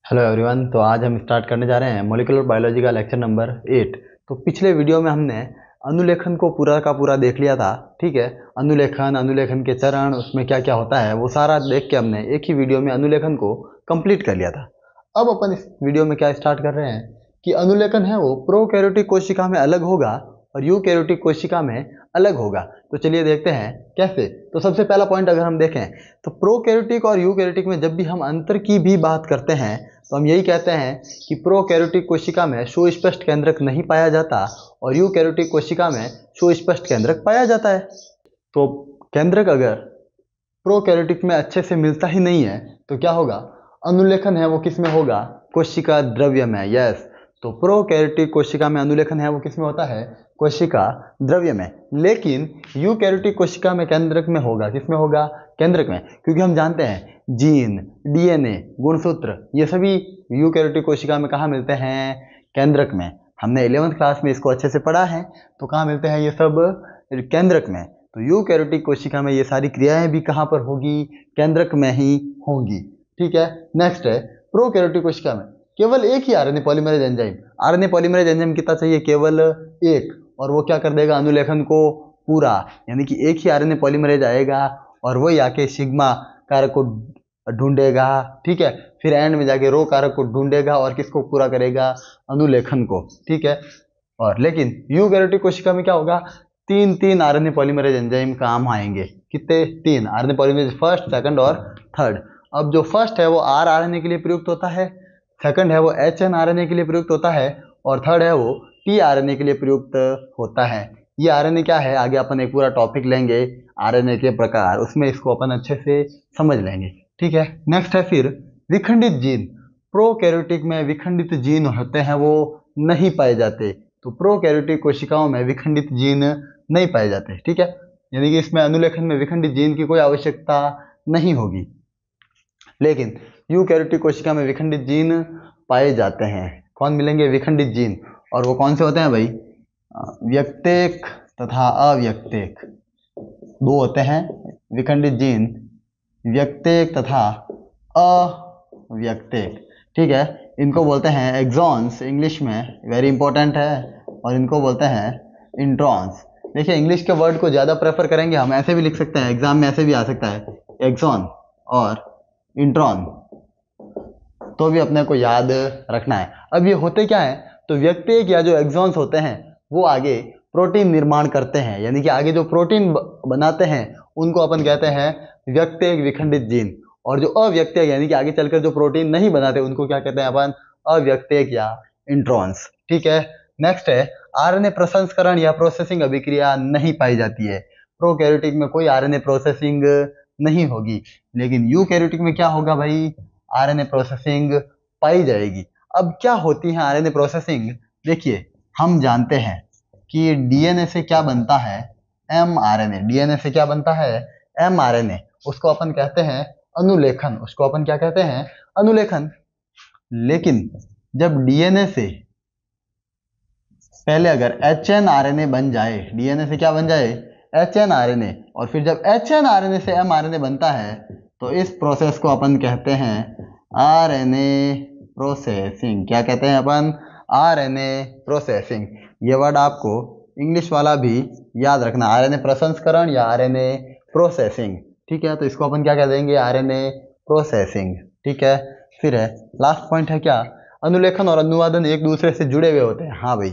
Hello everyone. तो आज हम स्टार्ट करने जा रहे हैं मॉलिक्यूलर बायोलॉजी का लेक्चर नंबर 8। तो पिछले वीडियो में हमने अनुलेखन को पूरा का पूरा देख लिया था। ठीक है, अनुलेखन, अनुलेखन के चरण, उसमें क्या क्या होता है वो सारा देख के हमने एक ही वीडियो में अनुलेखन को कंप्लीट कर लिया था। अब अपन इस वीडियो में क्या स्टार्ट कर रहे हैं कि अनुलेखन है वो प्रोकैरियोटिक कोशिका में अलग होगा और यूकैरियोटिक कोशिका में अलग होगा। तो चलिए देखते हैं कैसे। तो सबसे पहला पॉइंट अगर हम देखें तो प्रोकैरियोटिक और यूकैरियोटिक में जब भी हम अंतर की भी बात करते हैं तो हम यही कहते हैं कि प्रोकैरियोटिक कोशिका में सुस्पष्ट केंद्रक नहीं पाया जाता और यूकैरियोटिक कोशिका में सुस्पष्ट केंद्रक पाया जाता है। तो केंद्रक अगर प्रोकैरियोटिक में अच्छे से मिलता ही नहीं है तो क्या होगा, अनुलेखन है वो किस में होगा, कोशिका द्रव्य में। यस, तो प्रोकैरियोटिक कोशिका में अनुलेखन है वो किस में होता है, कोशिका द्रव्य में। लेकिन यूकैरियोटिक कोशिका में केंद्रक में होगा, किस में होगा, केंद्रक में। क्योंकि हम जानते हैं जीन, डीएनए, गुणसूत्र ये सभी यूकैरियोटिक कोशिका में कहाँ मिलते हैं, केंद्रक में। हमने 11वीं क्लास में इसको अच्छे से पढ़ा है। तो कहाँ मिलते हैं ये सब, केंद्रक में। तो यूकैरियोटिक कोशिका में ये सारी क्रियाएं भी कहाँ पर होगी, केंद्रक में ही होंगी। ठीक है, नेक्स्ट है प्रोकैरियोटिक कोशिका में केवल एक ही RNA polymerase enzyme. RNA polymerase enzyme कितना चाहिए, केवल एक, और वो क्या कर देगा, अनुलेखन को पूरा। यानी कि एक ही आरएनए पॉलीमरेज आएगा और वही आके सिग्मा कारक को ढूंढेगा। ठीक है, फिर एंड में जाके रो कारक को ढूंढेगा और किसको पूरा करेगा, अनुलेखन को। ठीक है, और लेकिन यूकैरियोटिक कोशिका में क्या होगा, तीन तीन आरएनए पॉलीमरेज एंजाइम काम आएंगे। कितने, तीन आरएनए पॉलीमरेज, फर्स्ट, सेकंड और थर्ड। अब जो फर्स्ट है वो आर आरएनए के लिए प्रयुक्त होता है, सेकंड है वो एच एन आरएनए के लिए प्रयुक्त होता है और थर्ड है वो टी आरएनए के लिए प्रयुक्त होता है। ये आरएनए क्या है, आगे अपन एक पूरा टॉपिक लेंगे आरएनए के प्रकार, उसमें इसको अपन अच्छे से समझ लेंगे। ठीक है, नेक्स्ट है फिर विखंडित जीन। प्रोकैरियोटिक में विखंडित जीन होते हैं वो नहीं पाए जाते। तो प्रोकैरियोटिक कोशिकाओं में विखंडित जीन नहीं पाए जाते। ठीक है, यानी कि इसमें अनुलेखन में विखंडित जीन की कोई आवश्यकता नहीं होगी। लेकिन यूकैरियोटिक कोशिका में विखंडित जीन पाए जाते हैं। कौन मिलेंगे, विखंडित जीन। और वो कौन से होते हैं भाई, व्यक्तेक तथा अव्यक्तेक, दो होते हैं विखंडित जीन, व्यक्तेक तथा अव्यक्तेक। ठीक है, इनको बोलते हैं एक्सॉन्स इंग्लिश में, वेरी इंपॉर्टेंट है, और इनको बोलते हैं इंट्रॉन्स। देखिए इंग्लिश के वर्ड को ज़्यादा प्रेफर करेंगे, हम ऐसे भी लिख सकते हैं, एग्जाम में ऐसे भी आ सकता है, एक्सॉन और इंट्रॉन, तो भी अपने को याद रखना है। अब ये होते क्या है, तो व्यक्तिक या जो एक्सॉन्स होते हैं वो आगे प्रोटीन निर्माण करते हैं, यानी कि आगे जो प्रोटीन बनाते हैं उनको अपन कहते हैं व्यक्तिक विखंडित जीन। और जो अव्यक्तिक यानी कि आगे चलकर जो प्रोटीन नहीं बनाते उनको क्या कहते हैं अपन, अव्यक्तिक या इंट्रॉन्स। ठीक है, नेक्स्ट है आरएनए प्रसंस्करण या प्रोसेसिंग अभिक्रिया नहीं पाई जाती है। प्रोकैरियोटिक में कोई आरएनए प्रोसेसिंग नहीं होगी, लेकिन यूकैरियोटिक में क्या होगा भाई, आरएनए प्रोसेसिंग पाई जाएगी। अब क्या होती है आरएनए प्रोसेसिंग, देखिए हम जानते हैं कि डीएनए से क्या बनता है, एमआरएनए। डीएनए से क्या बनता है, एमआरएनए। उसको अपन कहते हैं अनुलेखन, उसको अपन क्या कहते हैं, अनुलेखन। लेकिन जब डीएनए से पहले अगर एचएनआरएनए बन जाए, डीएनए से क्या बन जाए, एचएनआरएनए, और फिर जब एचएनआरएनए से एमआरएनए बनता है तो इस प्रोसेस को अपन कहते हैं आरएनए प्रोसेसिंग। क्या कहते हैं अपन, आरएनए प्रोसेसिंग। ये वर्ड आपको इंग्लिश वाला भी याद रखना, आरएनए प्रसंस्करण या आरएनए प्रोसेसिंग। ठीक है, तो इसको अपन क्या कह देंगे, आरएनए प्रोसेसिंग। ठीक है, फिर है लास्ट पॉइंट है क्या, अनुलेखन और अनुवादन एक दूसरे से जुड़े हुए होते हैं। हाँ भाई,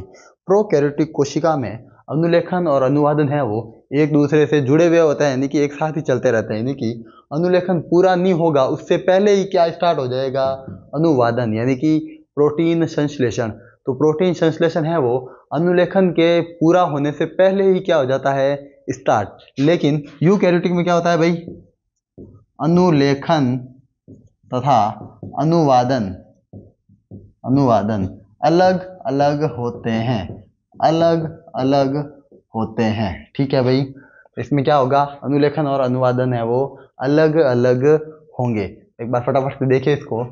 प्रोकैरियोटिक कोशिका में अनुलेखन और अनुवादन है वो एक दूसरे से जुड़े हुए होते हैं, यानी कि एक साथ ही चलते रहते हैं। यानी कि अनुलेखन पूरा नहीं होगा उससे पहले ही क्या स्टार्ट हो जाएगा, अनुवादन, यानी कि प्रोटीन संश्लेषण। तो प्रोटीन संश्लेषण है वो अनुलेखन के पूरा होने से पहले ही क्या हो जाता है, स्टार्ट। लेकिन यूकैरियोटिक में क्या होता है भाई, अनुलेखन तथा अनुवादन अनुवादन अलग अलग होते हैं, अलग अलग होते हैं। ठीक है भाई, इसमें क्या होगा, अनुलेखन और अनुवादन है वो अलग अलग होंगे। एक बार फटाफट से देखिए इसको।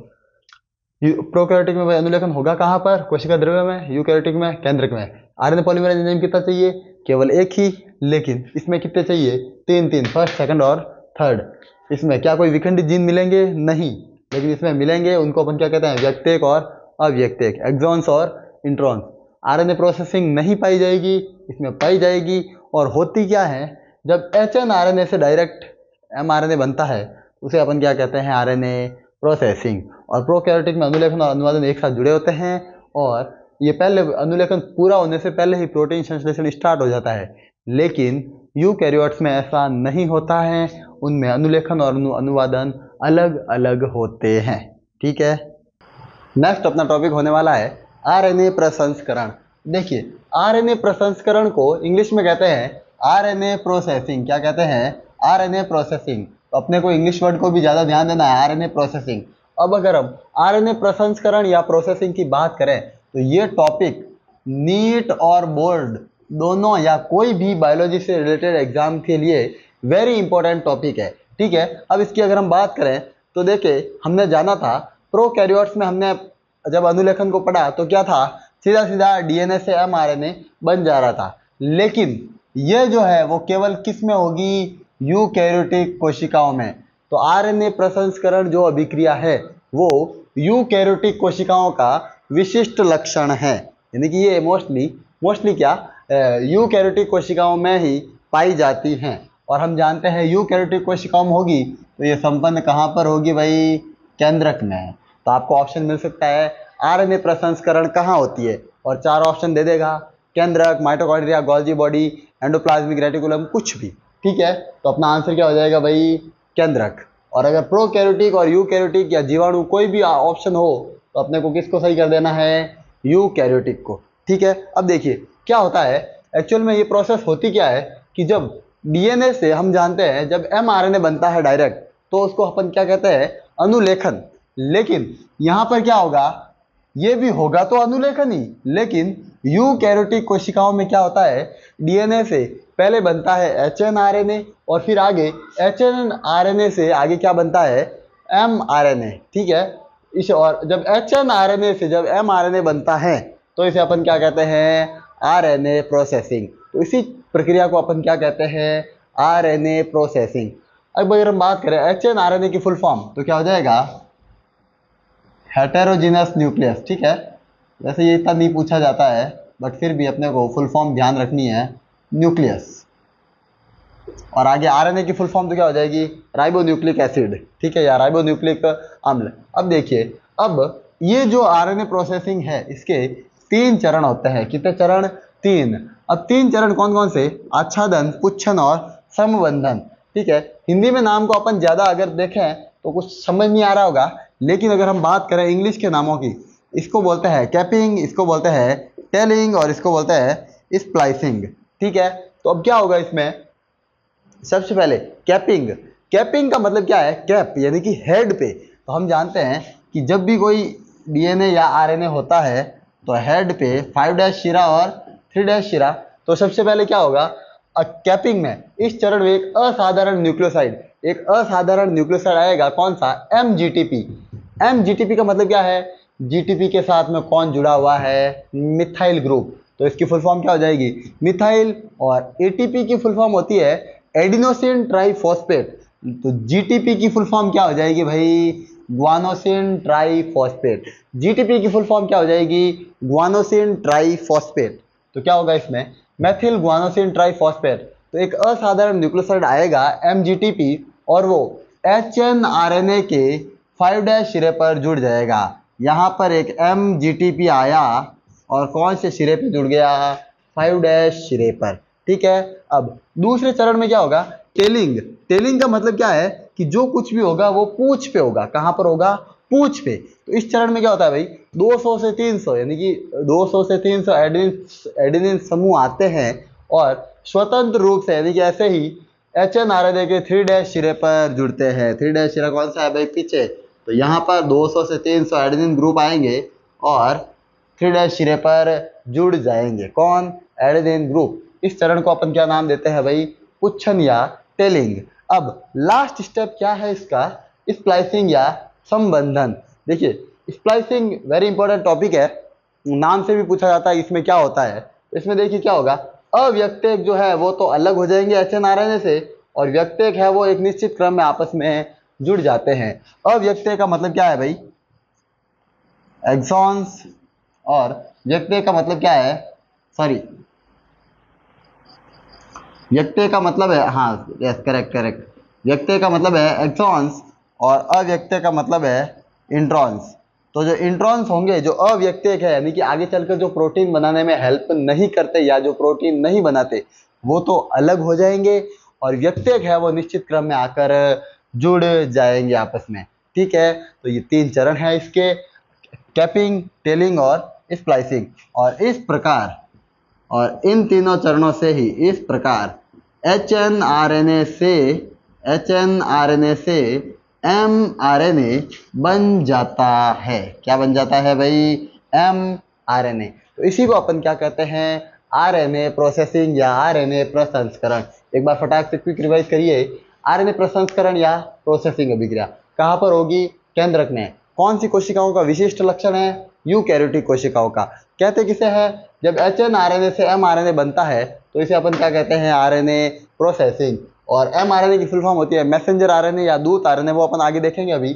प्रोकैरियोटिक में भाई अनुलेखन होगा कहाँ पर, कोशिका द्रव्य में, यूकैरियोटिक में केंद्रक में। आरएनए पॉलीमरेज एंजाइम कितना चाहिए, केवल एक ही, लेकिन इसमें कितने चाहिए, तीन तीन, फर्स्ट, सेकंड और थर्ड। इसमें क्या कोई विखंडित जीन मिलेंगे, नहीं। लेकिन इसमें मिलेंगे उनको अपन क्या कहते हैं, व्यक्तिक और अव्यक्तिक, एक्सॉन्स और इंट्रॉन्स। आरएनए प्रोसेसिंग नहीं पाई जाएगी, इसमें पाई जाएगी। और होती क्या है, जब एचएनआरएनए से डायरेक्ट एमआरएनए बनता है उसे अपन क्या कहते हैं, आरएनए प्रोसेसिंग। और प्रोकैरियोटिक में अनुलेखन और अनुवादन एक साथ जुड़े होते हैं, और ये पहले अनुलेखन पूरा होने से पहले ही प्रोटीन संश्लेषण स्टार्ट हो जाता है। लेकिन यूकैरियोट्स में ऐसा नहीं होता है, उनमें अनुलेखन और अनुवादन अलग अलग होते हैं। ठीक है, नेक्स्ट अपना टॉपिक होने वाला है आरएनए प्रसंस्करण। देखिए, आरएनए प्रसंस्करण को इंग्लिश में कहते हैं आरएनए प्रोसेसिंग। क्या कहते हैं, आरएनए प्रोसेसिंग। तो अपने को इंग्लिश वर्ड को भी ज़्यादा ध्यान देना है, आरएनए प्रोसेसिंग। अब अगर हम आरएनए प्रसंस्करण या प्रोसेसिंग की बात करें तो ये टॉपिक नीट और बोर्ड दोनों या कोई भी बायोलॉजी से रिलेटेड एग्जाम के लिए वेरी इंपॉर्टेंट टॉपिक है। ठीक है, अब इसकी अगर हम बात करें तो देखिए, हमने जाना था प्रोकैरियोट्स में, हमने जब अनुलेखन को पढ़ा तो क्या था, सीधा सीधा डीएनए से एमआरएनए बन जा रहा था। लेकिन ये जो है वो केवल किस में होगी, यूकैरियोटिक कोशिकाओं में। तो आरएनए प्रसंस्करण जो अभिक्रिया है वो यूकैरियोटिक कोशिकाओं का विशिष्ट लक्षण है, यानी कि ये मोस्टली क्या यूकैरियोटिक कोशिकाओं में ही पाई जाती हैं। और हम जानते हैं यूकैरियोटिक कोशिकाओं में होगी तो ये संपन्न कहाँ पर होगी भाई, केंद्रक में। तो आपको ऑप्शन मिल सकता है आरएनए प्रसंस्करण कहाँ होती है, और 4 ऑप्शन दे देगा, केंद्रक, mitochondria, Golgi body, endoplasmic reticulum, कुछ भी। ठीक है, तो अपना आंसर क्या हो जाएगा भाई, केंद्रक। और अगर प्रोकैरियोटिक और यूकैरियोटिक या जीवाणु कोई भी ऑप्शन हो तो अपने को किसको सही कर देना है, यूकैरियोटिक को। ठीक है, अब देखिए क्या होता है, एक्चुअल में ये प्रोसेस होती क्या है कि जब डीएनए से हम जानते हैं जब एमआरएनए बनता है डायरेक्ट तो उसको अपन क्या कहते हैं, अनुलेखन। लेकिन यहाँ पर क्या होगा, ये भी होगा तो अनुलेखन ही, लेकिन यूकैरियोटिक कोशिकाओं में क्या होता है, डीएनए से पहले बनता है एचएनआरएनए और फिर आगे एचएनआरएनए से आगे क्या बनता है, एमआरएनए। ठीक है, इस और जब एचएनआरएनए से जब एमआरएनए बनता है तो इसे अपन क्या कहते हैं, आरएनए प्रोसेसिंग। तो इसी प्रक्रिया को अपन क्या कहते हैं, आरएनए प्रोसेसिंग। अब अगर हम बात करें एचएनआरएनए की फुल फॉर्म तो क्या हो जाएगा, हेटेरोजीनस न्यूक्लियस। ठीक है, वैसे ये इतना नहीं पूछा जाता है बट फिर भी अपने को फुल फॉर्म ध्यान रखनी है, न्यूक्लियस। और आगे आरएनए की फुल फॉर्म तो क्या हो जाएगी, राइबोन्यूक्लिक एसिड। ठीक है, या राइबोन्यूक्लिक अम्ल। अब देखिए, अब ये जो आरएनए प्रोसेसिंग है इसके 3 चरण होते हैं। कितने चरण, 3। अब 3 चरण कौन कौन से, आच्छादन, पुच्छन और समबंधन। ठीक है, हिंदी में नाम को अपन ज़्यादा अगर देखें तो कुछ समझ नहीं आ रहा होगा, लेकिन अगर हम बात करें इंग्लिश के नामों की, इसको बोलते हैं कैपिंग, इसको बोलते हैं टेलिंग और इसको बोलते हैं स्प्लाइसिंग। ठीक है, तो अब क्या होगा इसमें, सबसे पहले कैपिंग। कैपिंग का मतलब क्या है, कैप यानी कि हेड पे। तो हम जानते हैं कि जब भी कोई डीएनए या आरएनए होता है तो हेड पे 5' शिरा और 3' शिरा। तो सबसे पहले क्या होगा, कैपिंग में इस चरण में एक असाधारण न्यूक्लियोसाइड आएगा। कौन सा, एमजीटीपी। एमजीटीपी का मतलब क्या है, जीटीपी के साथ में कौन जुड़ा हुआ है, मिथाइल ग्रुप। तो इसकी फुल फॉर्म क्या हो जाएगी, मिथाइल। और एटीपी की फुल फॉर्म होती है एडिनोसिन ट्राइफॉस्फेट। तो जीटीपी की फुल फॉर्म क्या हो जाएगी भाई, ग्वानोसिन ट्राइफॉस्फेट। जीटीपी की फुल फॉर्म क्या हो जाएगी, ग्वानोसिन ट्राइफॉस्फेट। तो क्या होगा इसमें, मेथिल ग्वानोसिन ट्राइफॉस्फेट। तो एक असाधारण न्यूक्लियोसाइड आएगा एमजीटीपी और वो एचएनआरएनए के 5' सिरे पर जुड़ जाएगा। यहाँ पर एक एमजीटीपी आया और कौन से सिरे पे जुड़ गया, 5' सिरे पर। ठीक है, अब दूसरे चरण में क्या होगा, टेलिंग। टेलिंग का मतलब क्या है कि जो कुछ भी होगा वो पूंछ पे होगा। कहाँ पर होगा, पूंछ पे। तो इस चरण में क्या होता है भाई, 200 से 300 यानी कि 200 से 300 एडेनिन समूह आते हैं और स्वतंत्र रूप से यानी कि ऐसे ही एचएनआरएनए के 3' सिरे पर जुड़ते हैं। 3' सिरा कौन सा है भाई, पीछे। तो यहाँ पर 200 से 300 एडेनिन ग्रुप आएंगे और 3' सिरे पर जुड़ जाएंगे। कौन, एडेनिन ग्रुप। इस चरण को अपन क्या नाम देते हैं भाई, पुच्छन या टेलिंग। अब लास्ट स्टेप क्या है इसका, स्प्लाइसिंग या संबंधन। देखिए, स्प्लाइसिंग वेरी इंपॉर्टेंट टॉपिक है, नाम से भी पूछा जाता है इसमें क्या होता है। इसमें देखिए क्या होगा, अव्यक्तिक जो है वो तो अलग हो जाएंगे एचएनआरएनए से, और व्यक्तिक है वो एक निश्चित क्रम में आपस में जुड़ जाते हैं। अव्यक्तेय का मतलब क्या है भाई, एक्सॉन्स, और व्यक्तेय का मतलब क्या है, सॉरी व्यक्तेय का मतलब है, हाँ यस करेक्ट करेक्ट, व्यक्तेय का मतलब है एक्सॉन्स और अव्यक्तेय का मतलब है इंट्रॉन्स। तो जो इंट्रॉन्स होंगे जो अव्यक्तेय है, यानी कि आगे चलकर जो प्रोटीन बनाने में हेल्प नहीं करते या जो प्रोटीन नहीं बनाते, वो तो अलग हो जाएंगे, और व्यक्तेय है वो निश्चित क्रम में आकर जुड़ जाएंगे आपस में। ठीक है, तो ये 3 चरण है इसके, कैपिंग, टेलिंग और स्प्लाइसिंग। और इन तीनों चरणों से ही इस प्रकार H N R N A से एम आर एन ए बन जाता है। क्या बन जाता है भाई, एम आर एन ए। तो इसी को अपन क्या कहते हैं, आर एन ए प्रोसेसिंग या आर एन ए प्रसंस्करण। एक बार फटाक से क्विक रिवाइज करिए, आर एन ए प्रसंस्करण या प्रोसेसिंग अभिक्रिया कहाँ पर होगी, केंद्रक में। कौन सी कोशिकाओं का विशिष्ट लक्षण है, यूकैरियोटिक कोशिकाओं का। कहते किसे हैं, जब H N R N A से एम आर एन ए बनता है तो इसे अपन क्या कहते हैं, आर एन ए प्रोसेसिंग। और एम आर एन ए की फुल फॉर्म होती है मैसेंजर आर एन ए या दूत आर एन ए, वो अपन आगे देखेंगे अभी।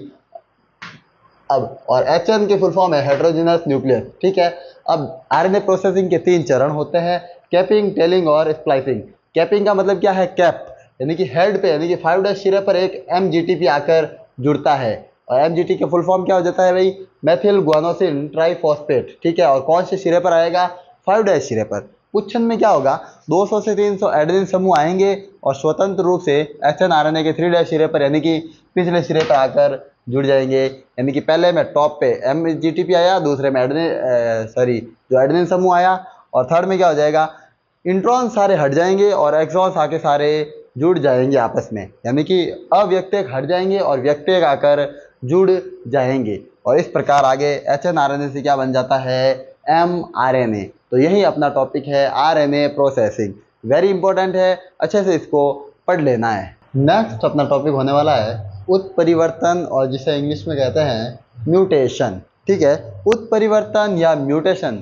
अब और एच एन की फुल फॉर्म है हेट्रोजिनस न्यूक्लियस। ठीक है, अब आर एन ए प्रोसेसिंग के 3 चरण होते हैं, कैपिंग, टेलिंग और स्प्लाइसिंग। कैपिंग का मतलब क्या है, कैप, यानी कि हेड पे, यानी कि 5' सिरे पर एक एमजीटीपी आकर जुड़ता है। और एमजीटी का फुल फॉर्म क्या हो जाता है भाई, मेथिल गुआनोसिन ट्राइफॉस्फेट। ठीक है, और कौन से सिरे पर आएगा, 5' सिरे पर। पुच्छन में क्या होगा, 200 से 300 एडेनिन समूह आएंगे और स्वतंत्र रूप से H N R N A के 3' सिरे पर, यानी कि पिछले सिरे पर आकर जुड़ जाएंगे। यानी कि पहले में टॉप पे एमजीटीपी आया, दूसरे में जो एडेनिन समूह आया, और थर्ड में क्या हो जाएगा, इंट्रॉन सारे हट जाएंगे और एक्सॉन्स आके सारे जुड़ जाएंगे आपस में। यानी कि अव्यक्तेय हट जाएंगे और व्यक्तेय आकर जुड़ जाएंगे, और इस प्रकार आगे H N R N A से क्या बन जाता है, एम आर एन ए। तो यही अपना टॉपिक है, R N A processing. Very important है, अच्छे से इसको पढ़ लेना है। नेक्स्ट अपना टॉपिक होने वाला है उत्परिवर्तन, और जिसे इंग्लिश में कहते हैं म्यूटेशन। ठीक है, उत्परिवर्तन या म्यूटेशन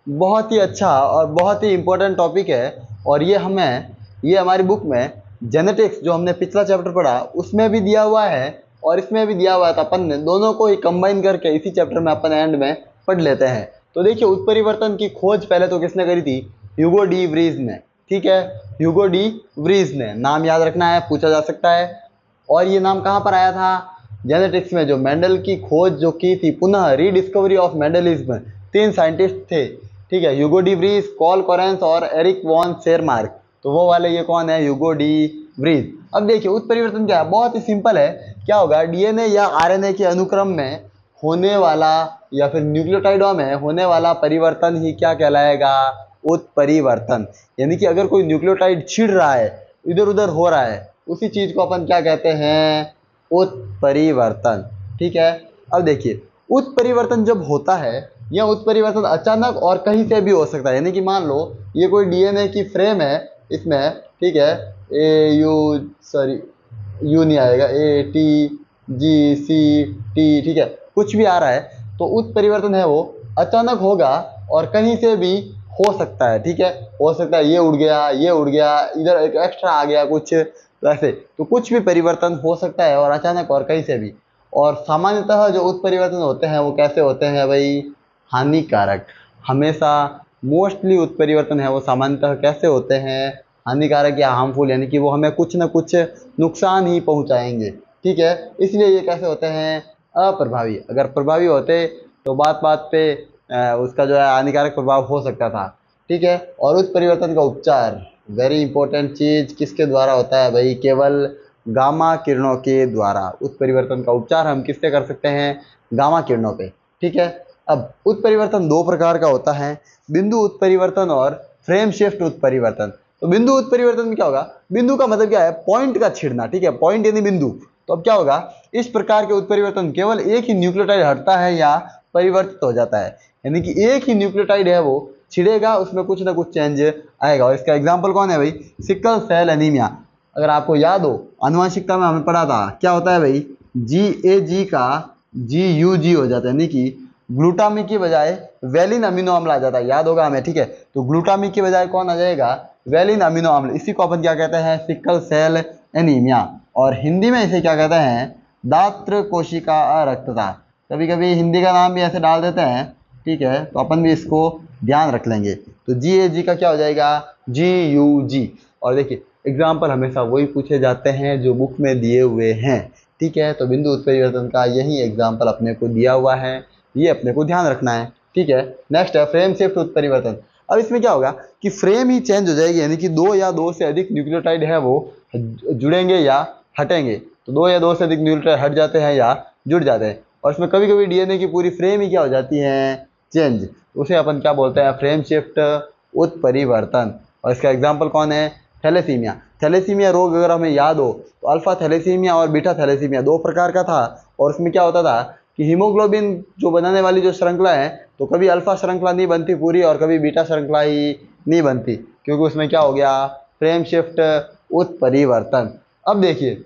बहुत ही अच्छा और बहुत ही इम्पोर्टेंट टॉपिक है, और ये हमारी बुक में जेनेटिक्स जो हमने पिछला चैप्टर पढ़ा उसमें भी दिया हुआ है, और इसमें भी दिया हुआ था। अपन ने दोनों को ही कंबाइन करके इसी चैप्टर में अपन एंड में पढ़ लेते हैं। तो देखिए, उत्परिवर्तन की खोज पहले तो किसने करी थी, ह्यूगो डी व्रीज ने। ठीक है, ह्यूगो डी व्रीज ने, नाम याद रखना है, पूछा जा सकता है। और ये नाम कहाँ पर आया था, जेनेटिक्स में। जो मेंडल की खोज जो की थी, पुनः रीडिस्कवरी ऑफ मेंडलिज्म, 3 साइंटिस्ट थे। ठीक है, Hugo de Vries, call coherence और एरिक वॉन शेरमार्क। तो वो वाले ये कौन है, ह्यूगो डी व्रीज। अब देखिए उत्परिवर्तन क्या है, बहुत ही सिंपल है। क्या होगा, डीएनए या आरएनए के अनुक्रम में होने वाला या फिर न्यूक्लियोटाइडों में होने वाला परिवर्तन ही क्या कहलाएगा, उत्परिवर्तन। यानी कि अगर कोई न्यूक्लियोटाइड छिड़ रहा है, इधर उधर हो रहा है, उसी चीज को अपन क्या कहते हैं, उत्परिवर्तन। ठीक है, अब देखिए उत्परिवर्तन जब होता है, यह उत्परिवर्तन अचानक और कहीं से भी हो सकता है। यानी कि मान लो ये कोई डीएनए की फ्रेम है, इसमें ठीक है, यू नहीं आएगा, A T G C T, ठीक है, कुछ भी आ रहा है, तो उत्परिवर्तन है वो अचानक होगा और कहीं से भी हो सकता है। ठीक है, हो सकता है ये उड़ गया, इधर एक एक्स्ट्रा आ गया कुछ, तो ऐसे तो कुछ भी परिवर्तन हो सकता है, और अचानक और कहीं से भी। और सामान्यतः जो उत्परिवर्तन होते हैं वो कैसे होते हैं भाई, हानिकारक। हमेशा मोस्टली उत्परिवर्तन है वो सामान्यतः कैसे होते हैं, हानिकारक या हार्मफुल, यानी कि वो हमें कुछ ना कुछ नुकसान ही पहुंचाएंगे। ठीक है, इसलिए ये कैसे होते हैं, अप्रभावी। अगर प्रभावी होते तो बात बात पे उसका जो है हानिकारक प्रभाव हो सकता था। ठीक है, और उत्परिवर्तन का उपचार, वेरी इंपॉर्टेंट चीज, किसके द्वारा होता है भाई, केवल गामा किरणों के द्वारा। उत्परिवर्तन का उपचार हम किससे कर सकते हैं, गामा किरणों पे। ठीक है, अब उत्परिवर्तन 2 प्रकार का होता है, बिंदु उत्परिवर्तन और फ्रेम शिफ्ट उत्परिवर्तन। तो बिंदु उत्परिवर्तन में क्या होगा, बिंदु का मतलब क्या है, पॉइंट का छिड़ना। ठीक है, पॉइंट यानी बिंदु। तो अब क्या होगा, इस प्रकार के उत्परिवर्तन केवल एक ही न्यूक्लियोटाइड हटता है या परिवर्तित हो जाता है। यानी कि एक ही न्यूक्लियोटाइड है वो छिड़ेगा, उसमें कुछ ना कुछ चेंज आएगा। और इसका एग्जाम्पल कौन है भाई, सिकल सेल एनीमिया। अगर आपको याद हो, आनुवंशिकता में हमें पढ़ा था, क्या होता है भाई, GAG का GUG हो जाता है, यानी कि ग्लूटामिक की बजाय वेलिन अमीनो अम्ल आ जाता है, याद होगा हमें। ठीक है, तो ग्लूटामिक की बजाय कौन आ जाएगा, वेलिन अमीनो अम्ल। इसी को अपन क्या कहते हैं, सिकल सेल एनीमिया, और हिंदी में इसे क्या कहते हैं, दात्र कोशिका अरक्तता। कभी कभी हिंदी का नाम भी ऐसे डाल देते हैं, ठीक है, तो अपन भी इसको ध्यान रख लेंगे। तो GAG का क्या हो जाएगा, GUG। और देखिए एग्जाम्पल हमेशा वही पूछे जाते हैं जो बुक में दिए हुए हैं, ठीक है। तो बिंदु उत्परिवर्तन का यही एग्जाम्पल अपने को दिया हुआ है, ये अपने को ध्यान रखना है, ठीक है। नेक्स्ट है फ्रेम शिफ्ट उत्परिवर्तन। अब इसमें क्या होगा कि फ्रेम ही चेंज हो जाएगी, यानी कि दो या दो से अधिक न्यूक्लियोटाइड है वो जुड़ेंगे या हटेंगे। तो दो या दो से अधिक न्यूक्लियोटाइड हट जाते हैं या जुड़ जाते हैं। और इसमें कभी कभी DNA की पूरी फ्रेम ही क्या हो जाती है, चेंज। उसे अपन क्या बोलते हैं, फ्रेम शिफ्ट उत्परिवर्तन। और इसका एग्जाम्पल कौन है, थैलेसीमिया। थैलेसीमिया रोग अगर हमें याद हो तो अल्फा थैलेसीमिया और बीटा थैलेसीमिया दो प्रकार का था। और उसमें क्या होता था कि हीमोग्लोबिन जो बनाने वाली जो श्रृंखला है, तो कभी अल्फा श्रृंखला नहीं बनती पूरी और कभी बीटा श्रृंखला ही नहीं बनती, क्योंकि उसमें क्या हो गया, फ्रेम शिफ्ट उत्परिवर्तन। अब देखिए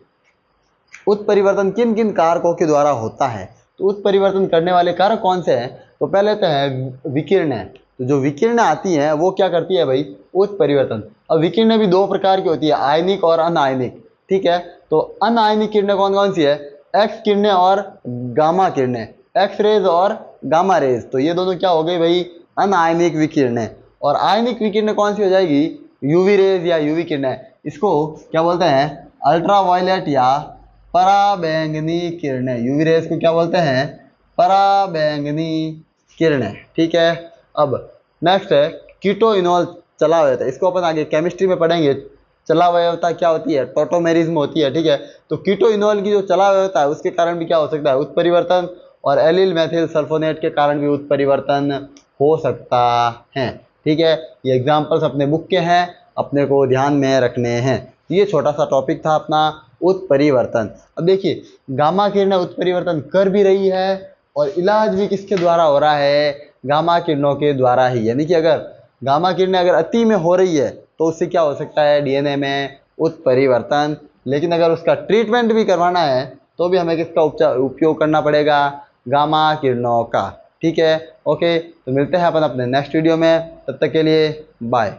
उत्परिवर्तन किन किन कारकों के द्वारा होता है। तो उत्परिवर्तन करने वाले कारक कौन से हैं, तो पहले तो है विकिरणें। तो जो विकिरणें आती हैं वो क्या करती है भाई, उत्परिवर्तन। अब विकिरणें भी दो प्रकार की होती है, आयनिक और अनायनिक, ठीक है। तो अनायनिक किरणें कौन कौन सी है, एक्स किरणें और गामा किरणें, एक्स रेज और गामा रेज। तो ये दोनों क्या हो गई भाई, अनायनिक विकिरणें। और आयनिक विकिरणें कौन सी हो जाएगी, यूवी रेज या यूवी किरणें। इसको क्या बोलते हैं, अल्ट्रावायलेट या पराबैंगनी किरणें। यूवी रेज को क्या बोलते हैं, पराबैंगनी किरणें, ठीक है। अब नेक्स्ट है कीटोइनॉल चलावयता। इसको अपन आगे केमिस्ट्री में पढ़ेंगे। चलावयता क्या होती है, टोटोमेरिज्म होती है, ठीक है। तो कीटोइनॉल की जो चलावयता है उसके कारण भी क्या हो सकता है, उत्परिवर्तन। और एलिल मेथिल सल्फोनेट के कारण भी उत्परिवर्तन हो सकता है, ठीक है। ये एग्जाम्पल्स अपने बुक के हैं, अपने को ध्यान में रखने हैं। ये छोटा सा टॉपिक था अपना उत्परिवर्तन। अब देखिए गामा किरणें उत्परिवर्तन कर भी रही है और इलाज भी किसके द्वारा हो रहा है, गामा किरणों के द्वारा ही। यानी कि अगर गामा किरणें अगर अति में हो रही है तो उससे क्या हो सकता है, DNA में उत्परिवर्तन। लेकिन अगर उसका ट्रीटमेंट भी करवाना है तो भी हमें किसका उपयोग करना पड़ेगा, गामा किरणों का, ठीक है। ओके, तो मिलते हैं अपन अपने नेक्स्ट वीडियो में, तब तक के लिए बाय।